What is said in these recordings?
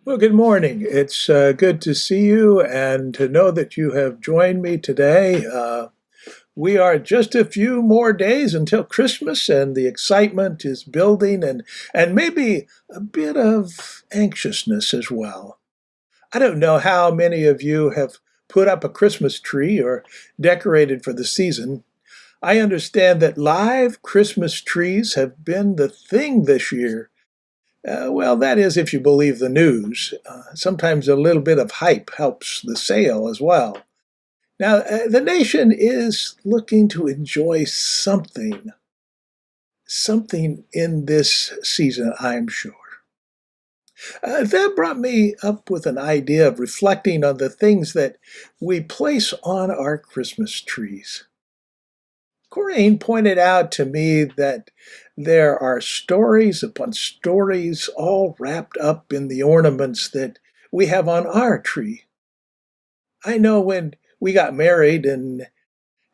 Well, good morning. It's good to see you and to know that you have joined me today. We are just a few more days until Christmas, and the excitement is building, and maybe a bit of anxiousness as well. I don't know how many of you have put up a Christmas tree or decorated for the season. I understand that live Christmas trees have been the thing this year. Well, that is if you believe the news. Sometimes a little bit of hype helps the sale as well. Now, the nation is looking to enjoy something in this season, I'm sure. That brought me up with an idea of reflecting on the things that we place on our Christmas trees. Corinne pointed out to me that there are stories upon stories all wrapped up in the ornaments that we have on our tree. I know when we got married and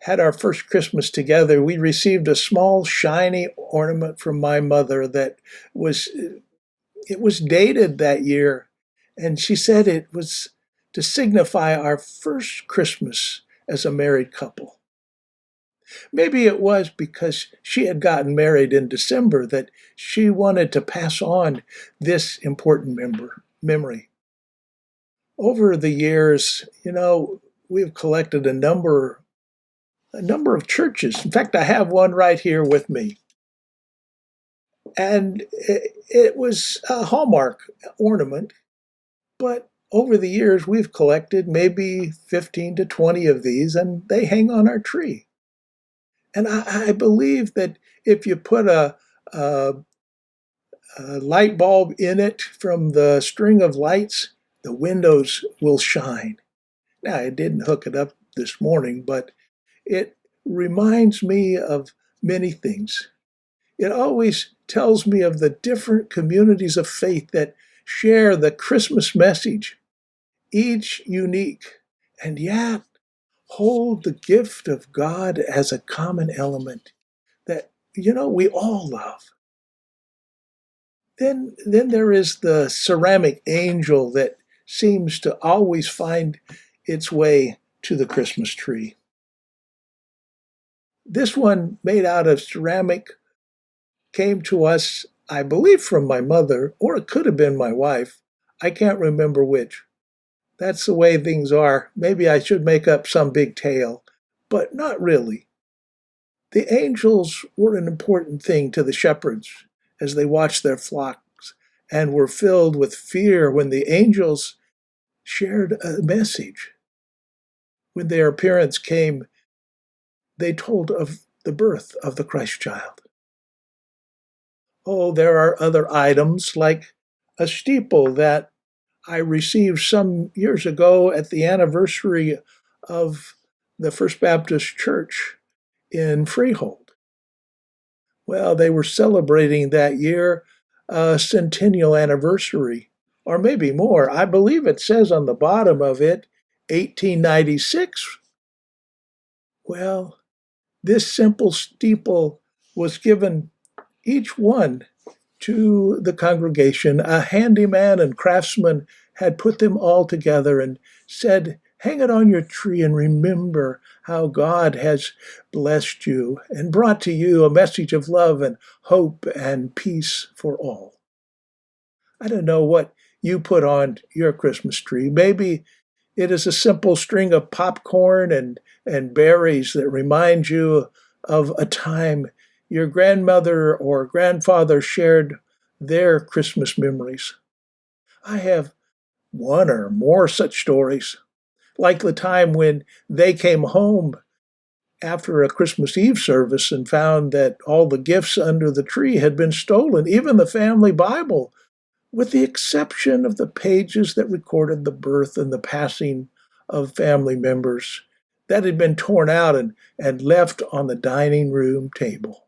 had our first Christmas together, we received a small shiny ornament from my mother that was it was dated that year, and she said it was to signify our first Christmas as a married couple. Maybe it was because she had gotten married in December that she wanted to pass on this important memory. Over the years, we've collected a number of churches. In fact, I have one right here with me. And it was a Hallmark ornament, but over the years, we've collected maybe 15 to 20 of these, and they hang on our tree. And I believe that if you put a, a light bulb in it from the string of lights, the windows will shine. Now, I didn't hook it up this morning, but it reminds me of many things. It always tells me of the different communities of faith that share the Christmas message, each unique, and yet hold the gift of God as a common element that, we all love. Then there is the ceramic angel that seems to always find its way to the Christmas tree. This one, made out of ceramic, came to us, I believe, from my mother, or it could have been my wife. I can't remember which. That's the way things are. Maybe I should make up some big tale, but not really. The angels were an important thing to the shepherds as they watched their flocks and were filled with fear when the angels shared a message. When their appearance came, they told of the birth of the Christ child. Oh, there are other items like a steeple that I received some years ago at the anniversary of the First Baptist Church in Freehold. Well, they were celebrating that year a centennial anniversary, or maybe more. I believe it says on the bottom of it, 1896. Well, this simple steeple was given each one to the congregation. A handyman and craftsman had put them all together and said, hang it on your tree and remember how God has blessed you and brought to you a message of love and hope and peace for all. I don't know what you put on your Christmas tree. Maybe it is a simple string of popcorn and berries that remind you of a time your grandmother or grandfather shared their Christmas memories. I have one or more such stories, like the time when they came home after a Christmas Eve service and found that all the gifts under the tree had been stolen, even the family Bible, with the exception of the pages that recorded the birth and the passing of family members that had been torn out and left on the dining room table.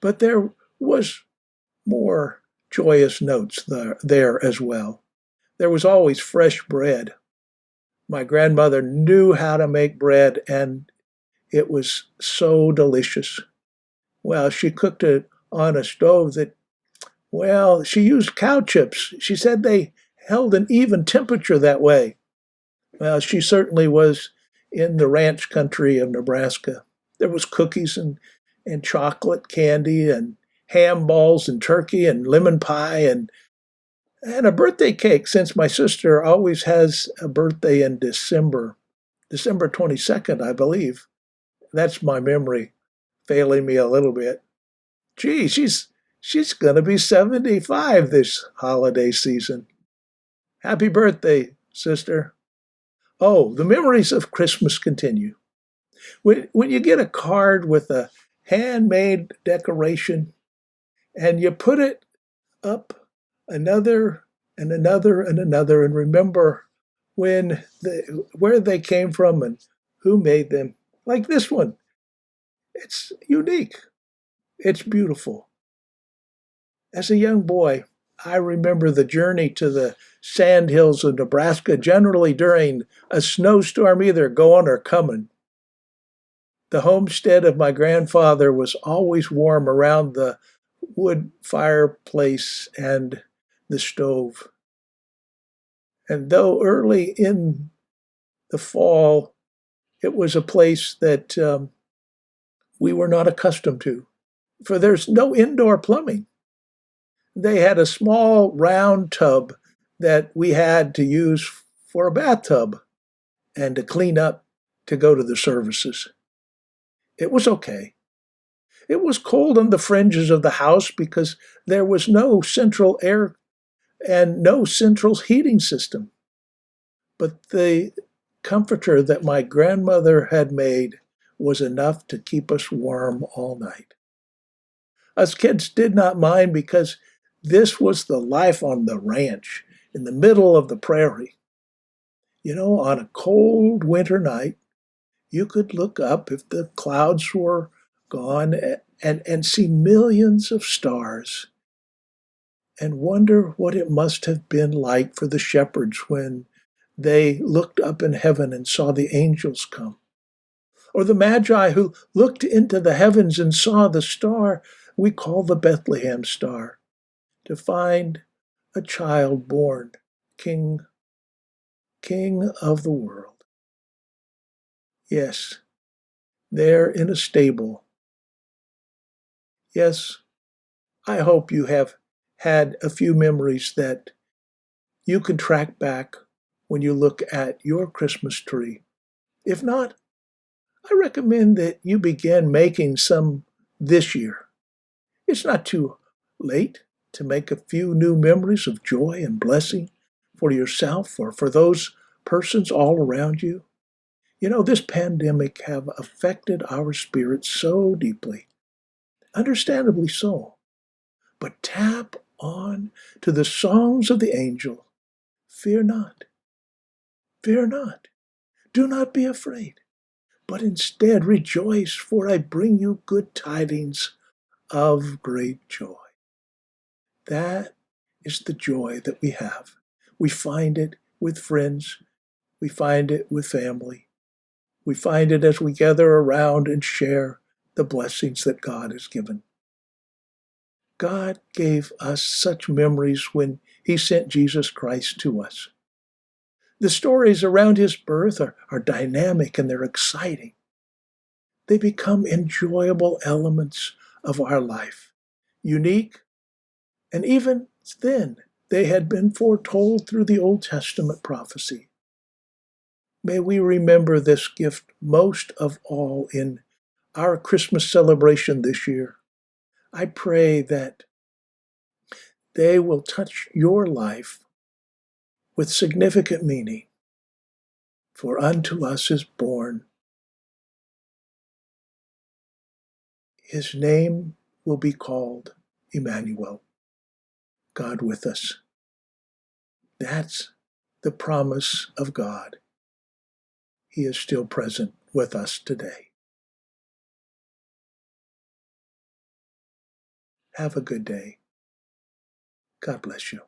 But there was more joyous notes there as well. There was always fresh bread. My grandmother knew how to make bread, and it was so delicious. Well, she cooked it on a stove that, Well, she used cow chips. She said they held an even temperature that way. Well, she certainly was in the ranch country of Nebraska. There was cookies and chocolate candy and ham balls and turkey and lemon pie and a birthday cake, since my sister always has a birthday in December, December 22nd, I believe. That's my memory failing me a little bit. Gee, she's going to be 75 this holiday season. Happy birthday, sister. Oh, the memories of Christmas continue. When you get a card with a handmade decoration and you put it up another and another and another and remember where they came from and who made them, like this one, it's unique. It's beautiful. As a young boy, I remember the journey to the sandhills of Nebraska, generally during a snowstorm, either going or coming. The homestead of my grandfather was always warm around the wood fireplace and the stove. And though early in the fall, it was a place that we were not accustomed to, for there's no indoor plumbing. They had a small round tub that we had to use for a bathtub and to clean up to go to the services. It was okay. It was cold on the fringes of the house because there was no central air and no central heating system. But the comforter that my grandmother had made was enough to keep us warm all night. Us kids did not mind because this was the life on the ranch in the middle of the prairie. On a cold winter night, you could look up if the clouds were gone and see millions of stars and wonder what it must have been like for the shepherds when they looked up in heaven and saw the angels come. Or the Magi who looked into the heavens and saw the star we call the Bethlehem star, to find a child born, King of the world. Yes, there in a stable. Yes, I hope you have had a few memories that you can track back when you look at your Christmas tree. If not, I recommend that you begin making some this year. It's not too late to make a few new memories of joy and blessing for yourself or for those persons all around you. This pandemic have affected our spirits so deeply, understandably so. But tap on to the songs of the angel. Fear not, fear not, do not be afraid, but instead rejoice, for I bring you good tidings of great joy. That is the joy that we have. We find it with friends. We find it with family. We find it as we gather around and share the blessings that God has given. God gave us such memories when He sent Jesus Christ to us. The stories around His birth are dynamic and they're exciting. They become enjoyable elements of our life, unique, and even then, they had been foretold through the Old Testament prophecy. May we remember this gift most of all in our Christmas celebration this year. I pray that they will touch your life with significant meaning. For unto us is born. His name will be called Emmanuel, God with us. That's the promise of God. He is still present with us today. Have a good day. God bless you.